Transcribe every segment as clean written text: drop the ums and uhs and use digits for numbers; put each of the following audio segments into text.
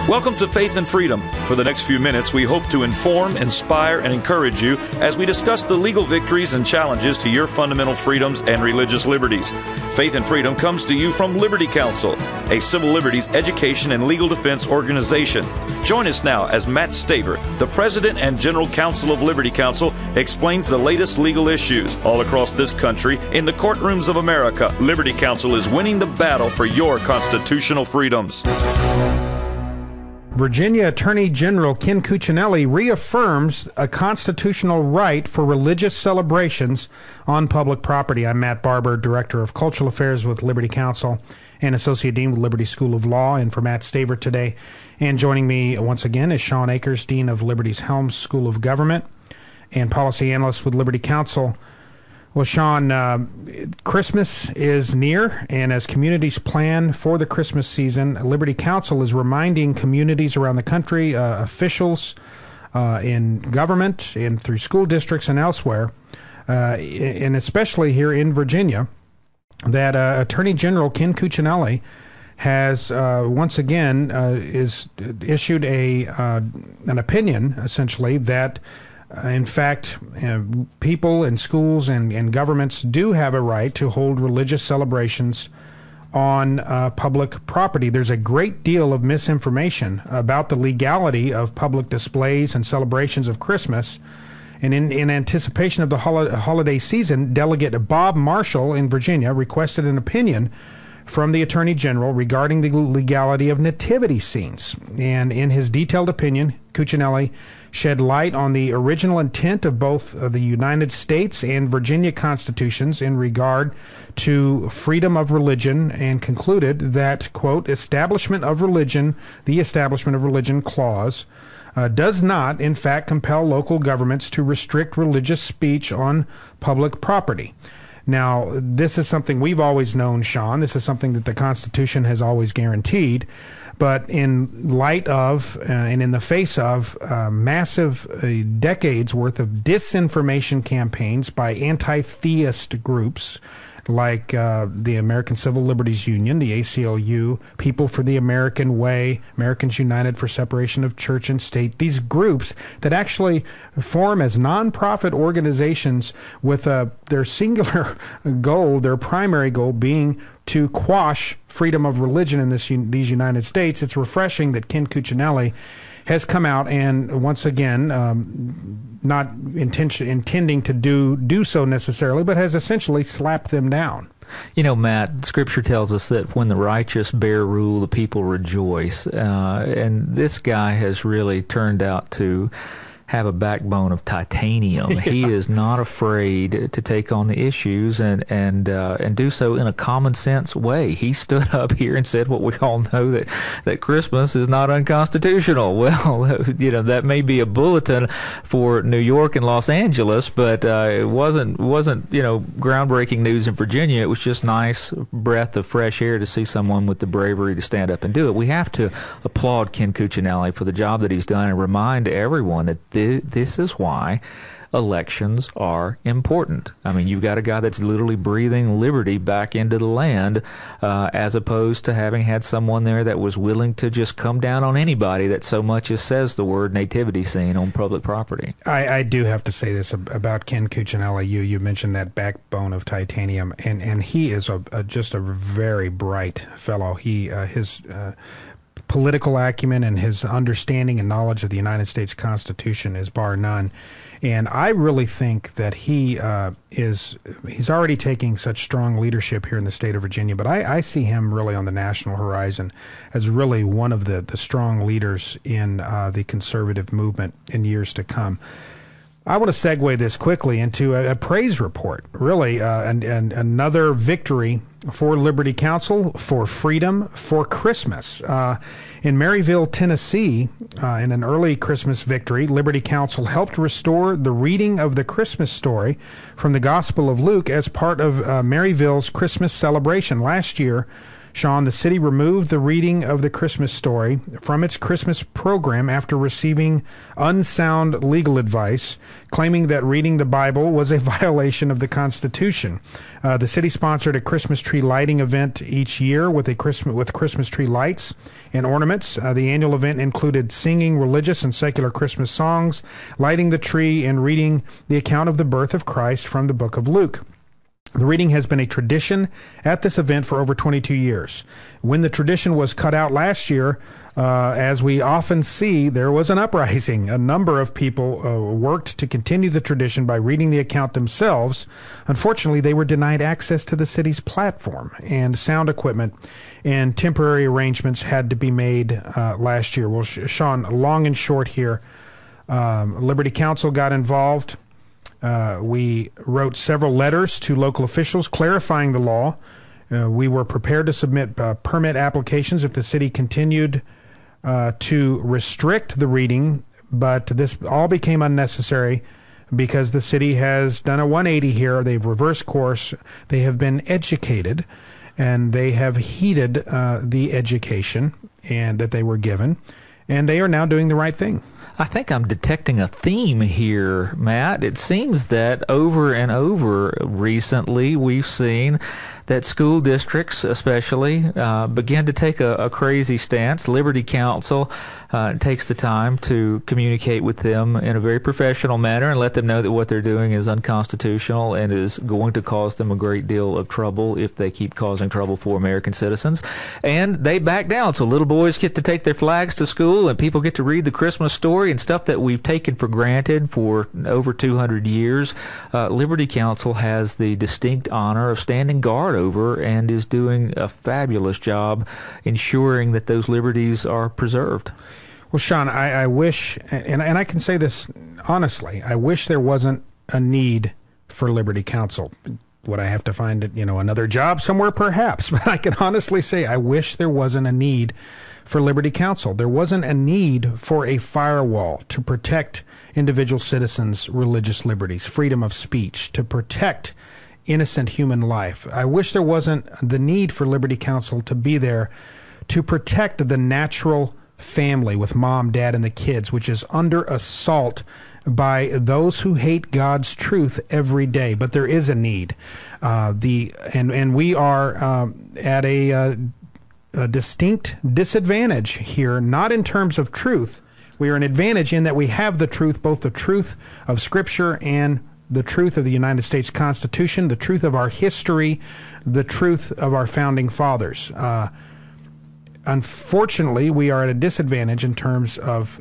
Welcome to Faith and Freedom. For the next few minutes, we hope to inform, inspire, and encourage you as we discuss the legal victories and challenges to your fundamental freedoms and religious liberties. Faith and Freedom comes to you from Liberty Counsel, a civil liberties education and legal defense organization. Join us now as Matt Staver, the President and General Counsel of Liberty Counsel, explains the latest legal issues all across this country in the courtrooms of America. Liberty Counsel is winning the battle for your constitutional freedoms. Virginia Attorney General Ken Cuccinelli reaffirms a constitutional right for religious celebrations on public property. I'm Matt Barber, Director of Cultural Affairs with Liberty Counsel and Associate Dean with Liberty School of Law, and for Matt Staver today. And joining me once again is Shawn Akers, Dean of Liberty's Helms School of Government and Policy Analyst with Liberty Counsel. Well, Shawn, Christmas is near, and as communities plan for the Christmas season, Liberty Counsel is reminding communities around the country, officials in government and through school districts and elsewhere, and especially here in Virginia, that Attorney General Ken Cuccinelli has once again is issued an opinion, essentially, that in fact, people in schools and governments do have a right to hold religious celebrations on public property. There's a great deal of misinformation about the legality of public displays and celebrations of Christmas. And in anticipation of the holiday season, Delegate Bob Marshall in Virginia requested an opinion from the Attorney General regarding the legality of nativity scenes. And in his detailed opinion, Cuccinelli shed light on the original intent of both the United States and Virginia constitutions in regard to freedom of religion, and concluded that, quote, the establishment of religion clause does not, in fact, compel local governments to restrict religious speech on public property. Now, this is something we've always known, Shawn. This is something that the Constitution has always guaranteed. But in light of and in the face of massive decades worth of disinformation campaigns by anti-theist groups like the American Civil Liberties Union, the ACLU, People for the American Way, Americans United for Separation of Church and State, these groups that actually form as nonprofit organizations with their singular goal, their primary goal being to quash freedom of religion in these United States. It's refreshing that Ken Cuccinelli has come out and once again, not intending to do so necessarily, but has essentially slapped them down. You know, Matt, Scripture tells us that when the righteous bear rule, the people rejoice. And this guy has really turned out to have a backbone of titanium. Yeah. He is not afraid to take on the issues and do so in a common sense way. He stood up here and said what we all know, that Christmas is not unconstitutional. Well, you know, that may be a bulletin for New York and Los Angeles, but it wasn't groundbreaking news in Virginia. It was just nice breath of fresh air to see someone with the bravery to stand up and do it. We have to applaud Ken Cuccinelli for the job that he's done and remind everyone that this is why elections are important. I mean, you've got a guy that's literally breathing liberty back into the land, as opposed to having had someone there that was willing to just come down on anybody that so much as says the word nativity scene on public property. I do have to say this about Ken Cuccinelli. You mentioned that backbone of titanium, and he is just a very bright fellow. His political acumen and his understanding and knowledge of the United States Constitution is bar none. And I really think that he's already taking such strong leadership here in the state of Virginia, but I see him really on the national horizon as really one of the strong leaders in the conservative movement in years to come. I want to segue this quickly into a praise report, really, and another victory for Liberty Counsel, for freedom, for Christmas. In Maryville, Tennessee, in an early Christmas victory, Liberty Counsel helped restore the reading of the Christmas story from the Gospel of Luke as part of Maryville's Christmas celebration. Last year, Shawn, the city removed the reading of the Christmas story from its Christmas program after receiving unsound legal advice, claiming that reading the Bible was a violation of the Constitution. The city sponsored a Christmas tree lighting event each year with Christmas tree lights and ornaments. The annual event included singing religious and secular Christmas songs, lighting the tree, and reading the account of the birth of Christ from the book of Luke. The reading has been a tradition at this event for over 22 years. When the tradition was cut out last year, as we often see, there was an uprising. A number of people worked to continue the tradition by reading the account themselves. Unfortunately, they were denied access to the city's platform, and sound equipment and temporary arrangements had to be made last year. Well, Shawn, long and short here, Liberty Counsel got involved. We wrote several letters to local officials clarifying the law. We were prepared to submit permit applications if the city continued to restrict the reading, but this all became unnecessary because the city has done a 180 here. They've reversed course. They have been educated, and they have heeded the education and that they were given, and they are now doing the right thing. I think I'm detecting a theme here, Matt. It seems that over and over recently we've seen that school districts especially begin to take a crazy stance. Liberty Counsel takes the time to communicate with them in a very professional manner and let them know that what they're doing is unconstitutional and is going to cause them a great deal of trouble if they keep causing trouble for American citizens. And they back down, so little boys get to take their flags to school and people get to read the Christmas story and stuff that we've taken for granted for over 200 years. Liberty Counsel has the distinct honor of standing guard over and is doing a fabulous job ensuring that those liberties are preserved. Well, Shawn, I wish, and I can say this honestly, I wish there wasn't a need for Liberty Counsel. Would I have to find another job somewhere? Perhaps, but I can honestly say I wish there wasn't a need for Liberty Counsel. There wasn't a need for a firewall to protect individual citizens' religious liberties, freedom of speech, to protect innocent human life. I wish there wasn't the need for Liberty Counsel to be there to protect the natural family with mom, dad, and the kids, which is under assault by those who hate God's truth every day. But there is a need. And we are at a distinct disadvantage here, not in terms of truth. We are an advantage in that we have the truth, both the truth of Scripture and the truth of the United States Constitution, the truth of our history, the truth of our founding fathers. Unfortunately, we are at a disadvantage in terms of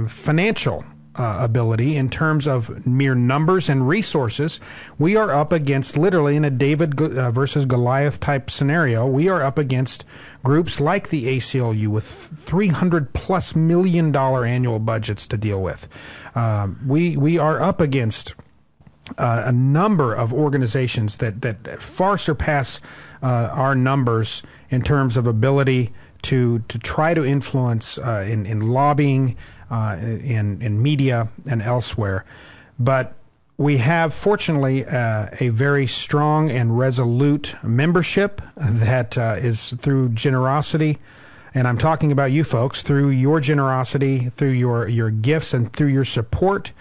financial ability, in terms of mere numbers and resources. We are up against, literally in a David versus Goliath type scenario, we are up against groups like the ACLU with $300+ million annual budgets to deal with. We are up against a number of organizations that far surpass our numbers in terms of ability to try to influence in lobbying, in media, and elsewhere. But we have, fortunately, a very strong and resolute membership that is through generosity. And I'm talking about you folks, through your generosity, through your gifts, and through your support.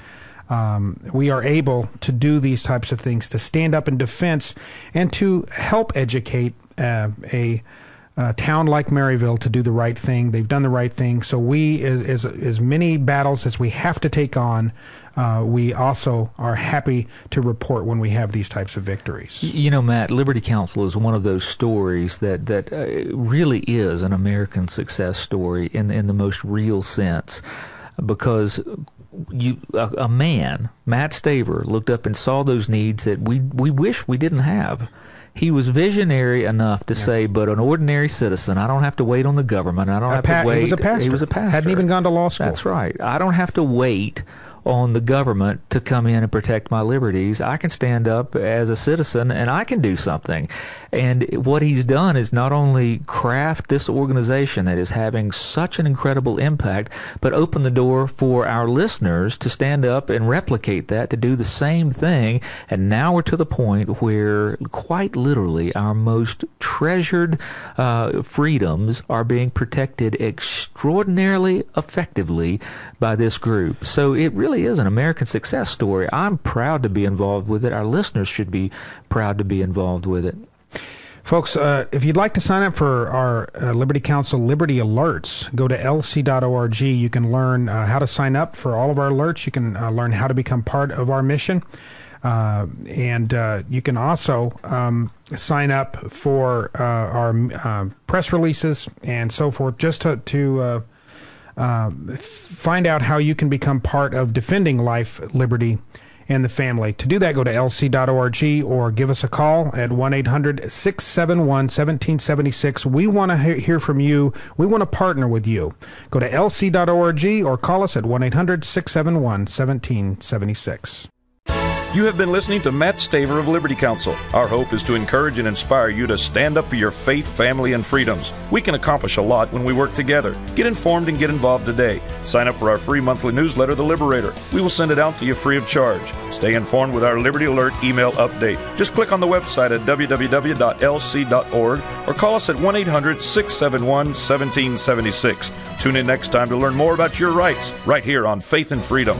We are able to do these types of things, to stand up in defense and to help educate a town like Maryville to do the right thing. They've done the right thing. So we, as many battles as we have to take on, we also are happy to report when we have these types of victories. You know, Matt, Liberty Counsel is one of those stories that really is an American success story in the most real sense, because a man, Matt Staver, looked up and saw those needs that we wish we didn't have. He was visionary enough to say, but an ordinary citizen, I don't have to wait on the government. I don't have to wait. He was a pastor. He was a pastor. Hadn't even gone to law school. That's right. I don't have to wait on the government to come in and protect my liberties. I can stand up as a citizen and I can do something. And what he's done is not only craft this organization that is having such an incredible impact, but open the door for our listeners to stand up and replicate that, to do the same thing. And now we're to the point where quite literally our most treasured freedoms are being protected extraordinarily effectively by this group. So it really is an American success story. I'm proud to be involved with it. Our listeners should be proud to be involved with it. Folks, if you'd like to sign up for our Liberty Counsel Liberty Alerts, go to lc.org. You can learn how to sign up for all of our alerts. You can learn how to become part of our mission. And you can also sign up for our press releases and so forth, just to find out how you can become part of defending life, liberty, and the family. To do that, go to lc.org or give us a call at 1-800-671-1776. We want to hear from you. We want to partner with you. Go to lc.org or call us at 1-800-671-1776. You have been listening to Matt Staver of Liberty Counsel. Our hope is to encourage and inspire you to stand up for your faith, family, and freedoms. We can accomplish a lot when we work together. Get informed and get involved today. Sign up for our free monthly newsletter, The Liberator. We will send it out to you free of charge. Stay informed with our Liberty Alert email update. Just click on the website at www.lc.org or call us at 1-800-671-1776. Tune in next time to learn more about your rights right here on Faith and Freedom.